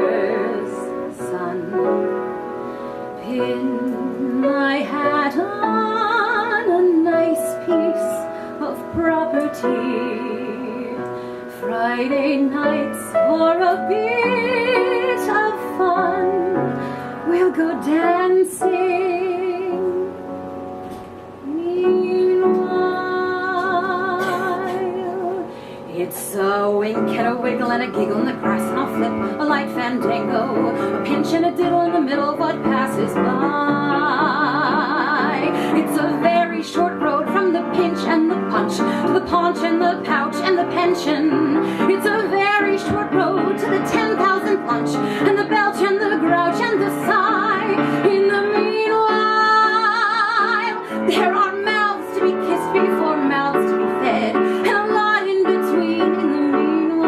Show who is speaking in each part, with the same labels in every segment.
Speaker 1: miller's son. Pin my hat on a nice piece of property. Friday nights for a bit of fun, we'll go dancing. Meanwhile, it's a wink and a wiggle and a giggle in the grass, and I'll flip a light fandango, a pinch and a diddle in the middle of what passes by. It's a very short road from the pinch and the punch to the paunch and the pouch and the pension. It's a very short road to the 10,000th lunch and the belch and the grouch and the sigh. In the meanwhile, there are mouths to be kissed before mouths to be fed, and a lot in between in the meanwhile.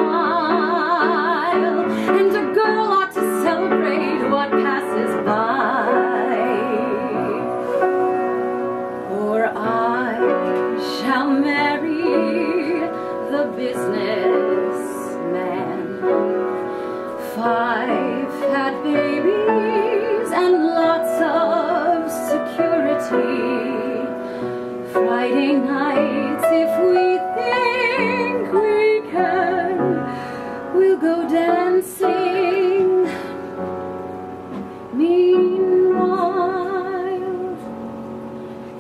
Speaker 1: And a girl ought to celebrate what passes by, or I shall marry the businessman. 5 fat babies and lots of security. Friday nights, if we think we can, we'll go dancing. Meanwhile,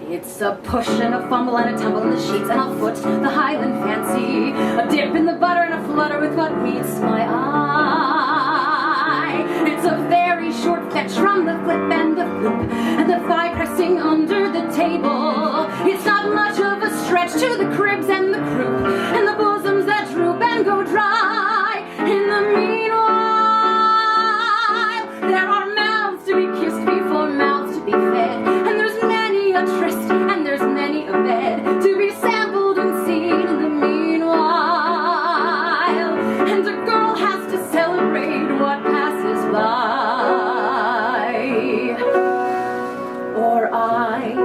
Speaker 1: it's a push and a fumble and a tumble in the sheets, and I'll foot the Highland fancy, a dip in the butter and a flutter with what meets my eye. It's a very short fetch from the flip and the floop and the thigh pressing under the table. It's not much of a stretch to the cribs and the croup and the bosoms that droop and go dry. In the meanwhile, there are mouths to be kissed before mouths to be fed, and there's many a tryst and there's many a bed to be sampled and seen in the meanwhile. And a girl has to celebrate what passes by, or I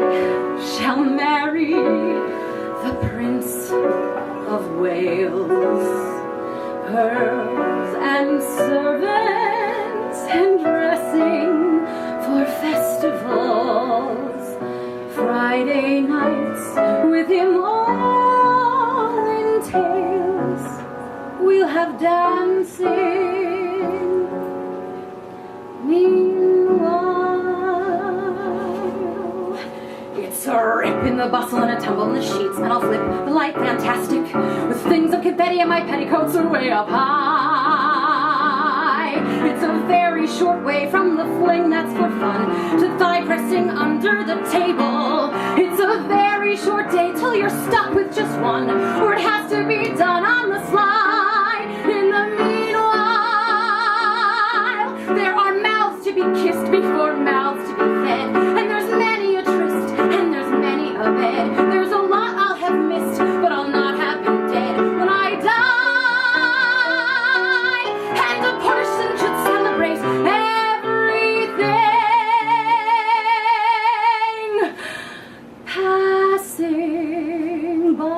Speaker 1: shall marry the Prince of Wales. Pearls and servants and dressing for festivals. Friday nights with him all entails. We'll have dancing. Meanwhile, it's a rip in the bustle and a tumble in the sheets, and I'll flip the light fantastic with things of confetti, and my petticoats are way up high. It's a very short way from the fling that's for fun to thigh pressing under the table. It's a very short day till you're stuck with just one, or it has to be done on the sly. In the meanwhile, there are mouths to be kissed before mouths to be fed, and there's many a tryst and there's many a bed. There's a lot I'll have missed, but I'll not have been dead when I die. And a person should celebrate everything passing by.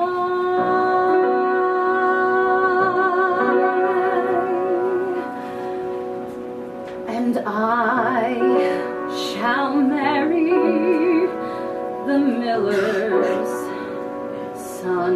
Speaker 1: And I shall marry the miller's son.